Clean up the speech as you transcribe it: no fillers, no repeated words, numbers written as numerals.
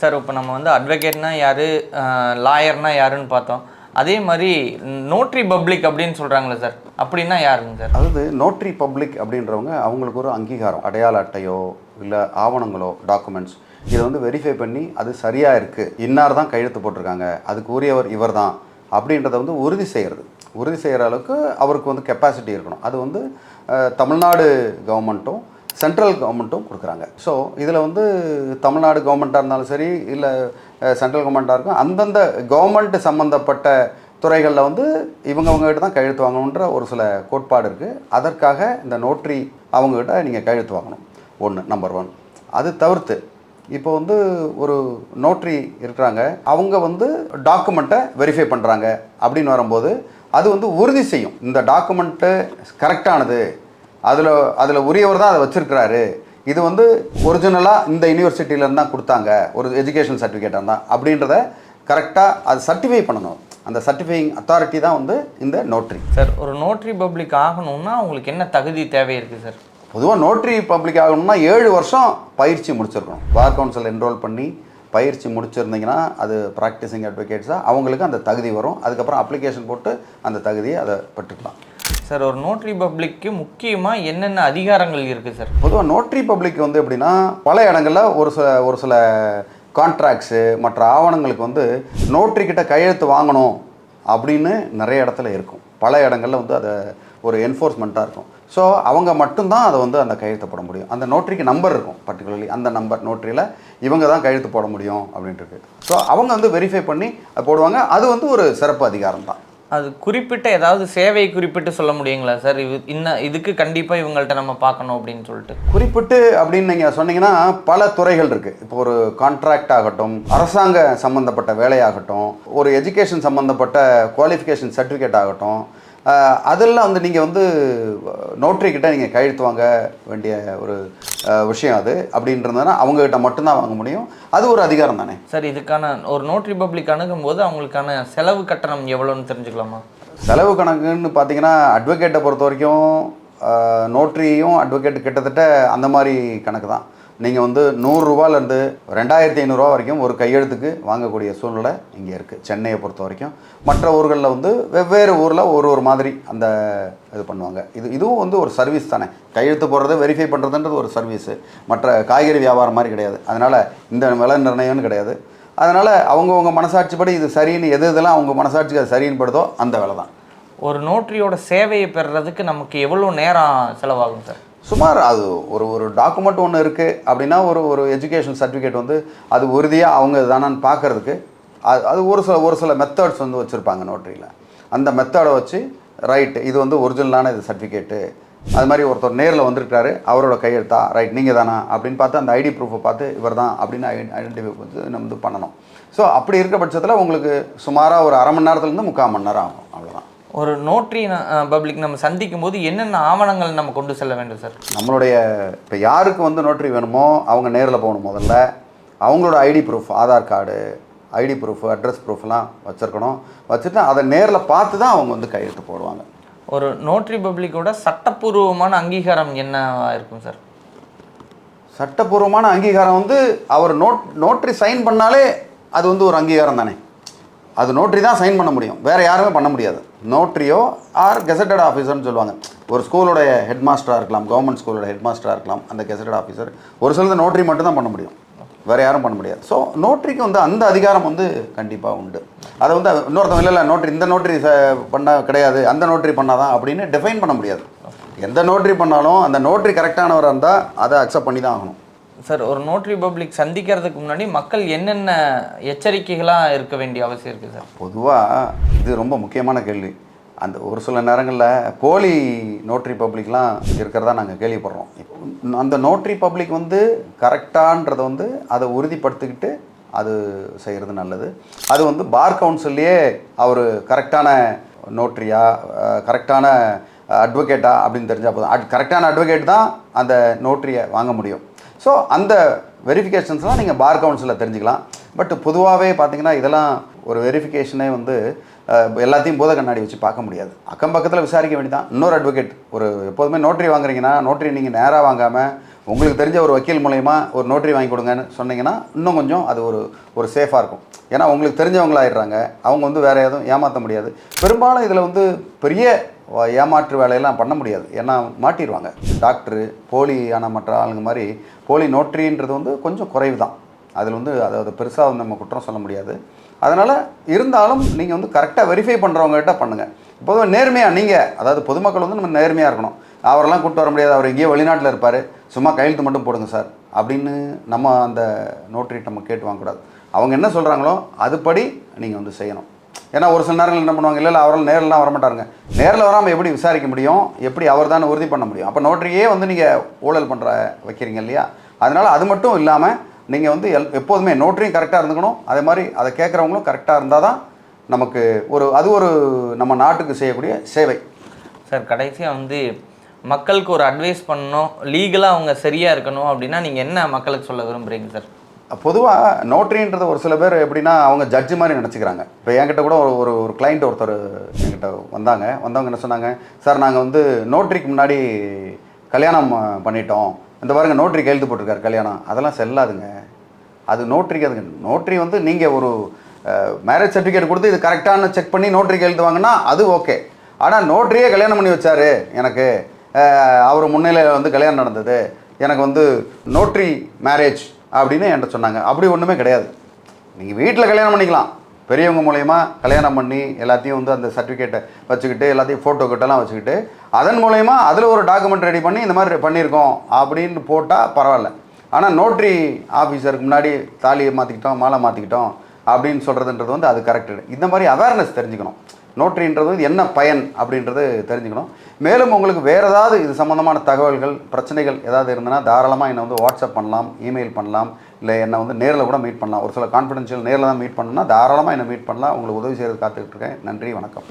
Sir இப்போ நம்ம வந்து அட்வொகேட்னா யார், லாயர்னா யாருன்னு பார்த்தோம். அதே மாதிரி நோட்ரி பப்ளிக் அப்படின்னு சொல்கிறாங்களே சார், அப்படின்னா யாருங்க சார்? அதாவது நோட்ரி பப்ளிக் அப்படின்றவங்க அவங்களுக்கு ஒரு அங்கீகாரம், அடையாள அட்டையோ இல்லை ஆவணங்களோ டாக்குமெண்ட்ஸ் இதை வந்து வெரிஃபை பண்ணி அது சரியாக இருக்குது, இன்னார் தான் கையெழுத்து போட்டிருக்காங்க, அதுக்கு உரியவர் இவர் தான் அப்படின்றத வந்து உறுதி செய்கிற அளவுக்கு அவருக்கு வந்து கெப்பாசிட்டி இருக்கணும். அது வந்து தமிழ்நாடு கவர்மெண்ட்டும் சென்ட்ரல் கவர்மெண்ட்டும் கொடுக்குறாங்க. ஸோ இதில் வந்து தமிழ்நாடு கவர்மெண்ட்டாக இருந்தாலும் சரி இல்லை சென்ட்ரல் கவர்மெண்ட்டாக இருக்கும், அந்தந்த கவர்மெண்ட் சம்மந்தப்பட்ட துறைகளில் வந்து இவங்ககிட்ட தான் கையெழுத்து வாங்கணுன்ற ஒரு சில கோட்பாடு இருக்குது. அதற்காக இந்த நோட்ரி அவங்ககிட்ட நீங்கள் கையெழுத்து வாங்கணும். நம்பர் 1. அது தவிர்த்து இப்போ வந்து ஒரு நோட்ரி இருக்கிறாங்க, அவங்க வந்து டாக்குமெண்ட்டை வெரிஃபை பண்ணுறாங்க அப்படின்னு வரும்போது அது வந்து உறுதி செய்யும் இந்த டாக்குமெண்ட்டு கரெக்டானது, அதில் உரியவர் தான் அதை வச்சுருக்கிறாரு, இது வந்து ஒரிஜினலாக இந்த யூனிவர்சிட்டியிலேருந்து தான் கொடுத்தாங்க, ஒரு எஜுகேஷன் சர்டிஃபிகேட்டாக இருந்தால் அப்படின்றத கரெக்டாக அது சர்டிஃபை பண்ணணும். அந்த சர்டிஃபையிங் அத்தாரிட்டி தான் வந்து இந்த நோட்ரி. சார், ஒரு நோட்ரி பப்ளிக் ஆகணும்னா உங்களுக்கு என்ன தகுதி தேவை இருக்குது சார்? பொதுவாக நோட்ரி பப்ளிக் ஆகணும்னா 7 வருஷம் பயிற்சி முடிச்சிருக்கணும். பார் கவுன்சில் என்ரோல் பண்ணி பயிற்சி முடிச்சிருந்தீங்கன்னா அது ப்ராக்டிசிங் அட்வொகேட்ஸாக அவங்களுக்கு அந்த தகுதி வரும். அதுக்கப்புறம் அப்ளிகேஷன் போட்டு அந்த தகுதியை அதை பெற்றுக்கலாம். சார், ஒரு நோட்ரி பப்ளிக்கு முக்கியமாக என்னென்ன அதிகாரங்கள் இருக்குது சார்? பொதுவாக நோட்ரி பப்ளிக் வந்து எப்படின்னா, பல இடங்களில் ஒரு சில கான்ட்ராக்ட்ஸு மற்ற ஆவணங்களுக்கு வந்து நோட்ரி கிட்ட கையெழுத்து வாங்கணும் அப்படின்னு நிறைய இடத்துல இருக்கும். பல இடங்களில் வந்து அதை ஒரு என்ஃபோர்ஸ்மெண்ட்டாக இருக்கும். ஸோ அவங்க மட்டும்தான் அதை வந்து அந்த கையெழுத்து போட முடியும். அந்த நோட்ரிக்கு நம்பர் இருக்கும், பர்டிகுலர்லி அந்த நம்பர் நோட்ரியில் இவங்க தான் கையெழுத்து போட முடியும் அப்படின்ட்டு. ஸோ அவங்க வந்து வெரிஃபை பண்ணி அதை போடுவாங்க. அது வந்து ஒரு சிறப்பு அதிகாரம் தான். அது குறிப்பிட்ட ஏதாவது சேவையை குறிப்பிட்டு சொல்ல முடியுங்களா சார்? இதுக்கு கண்டிப்பாக இவங்கள்ட்ட நம்ம பார்க்கணும் அப்படின்னு சொல்லிட்டு குறிப்பிட்டு அப்படின்னு நீங்கள் சொன்னீங்கன்னா பல துறைகள் இருக்குது. இப்போ ஒரு கான்ட்ராக்ட் ஆகட்டும், அரசாங்க சம்மந்தப்பட்ட வேலையாகட்டும், ஒரு எஜுகேஷன் சம்மந்தப்பட்ட குவாலிஃபிகேஷன் சர்டிஃபிகேட் ஆகட்டும், அதெல்லாம் வந்து நீங்கள் வந்து நோட்ரி கிட்ட நீங்கள் கையெழுத்து வாங்க வேண்டிய ஒரு விஷயம் அது அப்படின்றதுனா அவங்ககிட்ட மட்டும்தான் வாங்க முடியும். அது ஒரு அதிகாரம் தானே சார். இதுக்கான ஒரு நோட்ரி பப்ளிக் அணுகும் போது அவங்களுக்கான செலவு கட்டணம் எவ்வளோன்னு தெரிஞ்சுக்கலாமா? செலவு கணக்குன்னு பார்த்தீங்கன்னா அட்வொகேட்டை பொறுத்த வரைக்கும் நோட்ரியும் அட்வொகேட் கிட்டத்தட்ட அந்த மாதிரி கணக்கு தான். நீங்கள் வந்து 100 ரூபாயிலேருந்து 2500 வரைக்கும் ஒரு கையெழுத்துக்கு வாங்கக்கூடிய சூழ்நிலை இங்கே இருக்குது சென்னையை பொறுத்த வரைக்கும். மற்ற ஊர்களில் வந்து வெவ்வேறு ஊரில் ஒரு மாதிரி அந்த இது பண்ணுவாங்க. இதுவும் வந்து ஒரு சர்வீஸ் தானே. கையெழுத்து போடுறது வெரிஃபை பண்ணுறதுன்றது ஒரு சர்வீஸு, மற்ற காய்கறி வியாபாரம் மாதிரி கிடையாது. அதனால் இந்த விலை நிர்ணயம்னு கிடையாது. அதனால் அவங்கவுங்க மனசாட்சிப்படி இது சரின்னு இதெல்லாம் அவங்க மனசாட்சிக்கு அது சரின்னு படுதோ அந்த வேலை தான். ஒரு நோட்ரியோட சேவையை பெறுறதுக்கு நமக்கு எவ்வளோ நேரம் செலவாகும் சார்? சுமார் அது ஒரு டாக்குமெண்ட் ஒன்று இருக்குது அப்படின்னா ஒரு எஜுகேஷன் சர்டிஃபிகேட் வந்து அது உறுதியாக அவங்க தானான்னு பார்க்குறதுக்கு அது ஒரு சில மெத்தட்ஸ் வந்து வச்சுருப்பாங்க நோட்ரியில். அந்த மெத்தடை வச்சு ரைட்டு இது வந்து ஒரிஜினலான இது சர்டிஃபிகேட்டு, அது மாதிரி ஒருத்தர் நேரில் வந்திருக்காரு, அவரோட கையெழுத்தா, ரைட் நீங்கள் தானா அப்படின்னு பார்த்து அந்த ஐடி ப்ரூஃபை பார்த்து இவர் தான் அப்படின்னு ஐடென்டிஃபை வந்து நம்ம வந்து பண்ணணும். ஸோ அப்படி இருக்க பட்சத்தில் உங்களுக்கு சுமாராக ஒரு 1/2 மணி நேரத்துலேருந்து 3/4 மணி நேரம் ஆகும். அவ்வளோதான். ஒரு நோட்ரி பப்ளிக் நம்ம சந்திக்கும் போது என்னென்ன ஆவணங்கள் நம்ம கொண்டு செல்ல வேண்டும் சார்? நம்மளுடைய இப்போ யாருக்கு வந்து நோட்ரி வேணுமோ அவங்க நேரில் போகணும். முதல்ல அவங்களோட ID proof, Aadhaar card, ID proof, address ப்ரூஃப்லாம் வச்சுருக்கணும். வச்சுட்டு அதை நேரில் பார்த்து தான் அவங்க வந்து கையெழுத்து போடுவாங்க. ஒரு நோட்ரி பப்ளிக்கோட சட்டப்பூர்வமான அங்கீகாரம் என்ன இருக்கும் சார்? சட்டப்பூர்வமான அங்கீகாரம் வந்து அவர் நோட்ரி சைன் பண்ணாலே அது வந்து ஒரு அங்கீகாரம் தானே. அது நோட்ரி தான் சைன் பண்ண முடியும், வேறு யாருமே பண்ண முடியாது. நோட்ரியோ ஆர் கெசட்டட் ஆஃபீஸர்னு சொல்லுவாங்க. ஒரு ஸ்கூலோடைய ஹெட் மாஸ்டராக இருக்கலாம், கவர்மெண்ட் ஸ்கூலோட ஹெட் மாஸ்டராக இருக்கலாம், அந்த கெசட்டட் ஆஃபீஸர் ஒரு சிலது நோட்ரி மட்டும் தான் பண்ண முடியும், வேறு யாரும் பண்ண முடியாது. ஸோ நோட்ரிக்கு வந்து அந்த அதிகாரம் வந்து கண்டிப்பாக உண்டு. அதை வந்து இன்னொருத்தவங்க இல்லை நோட்ரி இந்த நோட்ரி பண்ண கிடையாது, அந்த நோட்ரி பண்ணாதான் அப்படின்னு டிஃபைன் பண்ண முடியாது. எந்த நோட்ரி பண்ணாலும் அந்த நோட்ரி கரெக்டானவராக இருந்தால் அதை அக்செப்ட் பண்ணி தான் ஆகணும். சார், ஒரு நோட்ரி பப்ளிக் சந்திக்கிறதுக்கு முன்னாடி மக்கள் என்னென்ன எச்சரிக்கைகளாக இருக்க வேண்டிய அவசியம் இருக்குது சார்? பொதுவாக இது ரொம்ப முக்கியமான கேள்வி. அந்த ஒரு சில நேரங்களில் போலி நோட்ரி பப்ளிக்லாம் இருக்கிறதா நாங்கள் கேள்விப்படுறோம். அந்த நோட்ரி பப்ளிக் வந்து கரெக்டான்றதை வந்து அதை உறுதிப்படுத்திக்கிட்டு அது செய்கிறது நல்லது. அது வந்து பார் கவுன்சில்லையே அவர் கரெக்டான நோட்ரியா கரெக்டான அட்வொகேட்டா அப்படின்னு தெரிஞ்சால் போதும். கரெக்டான அட்வொகேட் தான் அந்த நோட்ரியை வாங்க முடியும். ஸோ அந்த வெரிஃபிகேஷன்ஸ்லாம் நீங்கள் பார் கவுன்சிலில் தெரிஞ்சுக்கலாம். பட் பொதுவாகவே பார்த்தீங்கன்னா இதெல்லாம் ஒரு வெரிஃபிகேஷனே வந்து எல்லாத்தையும் பூத கண்ணாடி வச்சு பார்க்க முடியாது. அக்கம் பக்கத்தில் விசாரிக்க வேண்டியதான். இன்னொரு அட்வொகேட் எப்போதுமே நோட்ரி வாங்குறீங்கன்னா நோட்ரி நீங்கள் நேராக வாங்காமல் உங்களுக்கு தெரிஞ்ச ஒரு வக்கீல் மூலயமா ஒரு நோட்டரி வாங்கி கொடுங்கன்னு சொன்னீங்கன்னா இன்னும் கொஞ்சம் அது ஒரு சேஃபாக இருக்கும். ஏன்னா உங்களுக்கு தெரிஞ்சவங்களாயிடுறாங்க, அவங்க வந்து வேறு எதுவும் ஏமாற்ற முடியாது. பெரும்பாலும் இதில் வந்து பெரிய ஏமாற்று வேலையெல்லாம் பண்ண முடியாது, ஏன்னா மாட்டிடுவாங்க. டாக்டரு போலியான மற்ற ஆளுங்க மாதிரி போலி நோட்டரின்றது வந்து கொஞ்சம் குறைவு தான். அதில் வந்து அதாவது பெருசாக வந்து நம்ம குற்றம் சொல்ல முடியாது. அதனால் இருந்தாலும் நீங்கள் வந்து கரெக்டாக வெரிஃபை பண்ணுறவங்ககிட்ட பண்ணுங்கள். இப்போது நேர்மையாக நீங்கள், அதாவது பொதுமக்கள் வந்து நம்ம நேர்மையாக இருக்கணும். அவரெல்லாம் கூப்பிட்டு வர முடியாது, அவர் எங்கேயோ வெளிநாட்டில் இருப்பார், சும்மா கையெழுத்து மட்டும் போடுங்க சார் அப்படின்னு நம்ம அந்த நோட்டரிட்ட நம்ம கேட்டு வாங்கக்கூடாது. அவங்க என்ன சொல்கிறாங்களோ அதுபடி நீங்கள் வந்து செய்யணும். ஏன்னா ஒரு சில நேரங்கள் என்ன பண்ணுவாங்க, இல்லை அவரால் நேரில்லாம் வரமாட்டாருங்க. நேரில் வராமல் எப்படி விசாரிக்க முடியும், எப்படி அவர் தானே உறுதி பண்ண முடியும்? அப்போ நோட்டரியே வந்து நீங்கள் ஊழல் பண்ணுற வைக்கிறீங்க இல்லையா? அதனால் அது மட்டும் இல்லாமல் நீங்கள் வந்து எப்போதுமே நோட்டரியும் கரெக்டாக இருந்துக்கணும். அதே மாதிரி அதை கேட்குறவங்களும் கரெக்டாக இருந்தால் தான் நமக்கு ஒரு நம்ம நாட்டுக்கு செய்யக்கூடிய சேவை. சார் கடைசியாக வந்து மக்களுக்கு ஒரு அட்வைஸ் பண்ணணும், லீகலாக அவங்க சரியாக இருக்கணும் அப்படின்னா நீங்கள் என்ன மக்களுக்கு சொல்ல விரும்புகிறீங்க சார்? பொதுவாக நோட்டரின்றது ஒரு சில பேர் எப்படின்னா அவங்க ஜட்ஜு மாதிரி நினச்சிக்கிறாங்க. இப்போ என்கிட்ட கூட ஒரு கிளைண்ட் ஒருத்தர் என்கிட்ட வந்தவங்க என்ன சொன்னாங்க, சார் நாங்கள் வந்து நோட்டரிக்கு முன்னாடி கல்யாணம் பண்ணிட்டோம், இந்த பாருங்க நோட்டரி கையெழுத்து போட்டிருக்காரு கல்யாணம். அதெல்லாம் செல்லாதுங்க. அது நோட்டரிக்கு அதுங்க நோட்டரி வந்து நீங்கள் ஒரு மேரேஜ் சர்டிஃபிகேட் கொடுத்து இது கரெக்டானு செக் பண்ணி நோட்டரி கையெழுத்து வாங்கினா அது ஓகே. ஆனால் நோட்டரியே கல்யாணம் பண்ணி வச்சார், எனக்கு அவர் முன்னிலையில் வந்து கல்யாணம் நடந்தது, எனக்கு வந்து நோட்டரி மேரேஜ் அப்படின்னு என்கிட்ட சொன்னாங்க. அப்படி ஒன்றுமே கிடையாது. நீங்கள் வீட்டில் கல்யாணம் பண்ணிக்கலாம், பெரியவங்க மூலயமா கல்யாணம் பண்ணி எல்லாத்தையும் வந்து அந்த சர்டிஃபிகேட்டை வச்சுக்கிட்டு எல்லாத்தையும் ஃபோட்டோ கிட்டலாம் வச்சுக்கிட்டு அதன் மூலயமா அதில் ஒரு டாக்குமெண்ட் ரெடி பண்ணி இந்த மாதிரி பண்ணியிருக்கோம் அப்படின்னு போட்டால் பரவாயில்ல. ஆனால் நோட்டரி ஆஃபீஸருக்கு முன்னாடி தாலியை மாற்றிக்கிட்டோம், மாலை மாற்றிக்கிட்டோம் அப்படின்னு சொல்கிறதுன்றது வந்து அது கரெக்டு. இந்த மாதிரி அவேர்னஸ் தெரிஞ்சுக்கணும். நோட்டரின்றது என்ன பயன் அப்படின்றது தெரிஞ்சுக்கணும். மேலும் உங்களுக்கு வேறு ஏதாவது இது சம்மந்தமான தகவல்கள் பிரச்சனைகள் ஏதாவது இருந்ததுன்னா தாராளமாக என்னை வந்து வாட்ஸ்அப் பண்ணலாம், இமெயில் பண்ணலாம், இல்லை என்னை வந்து நேரில் கூட மீட் பண்ணலாம். ஒரு சில கான்ஃபிடென்ஷியல் நேரில் தான் மீட் பண்ணணும்னா தாராளமாக என்னை மீட் பண்ணலாம். உங்களுக்கு உதவி செய்கிறது காத்துக்கிட்டு இருக்கேன். நன்றி, வணக்கம்.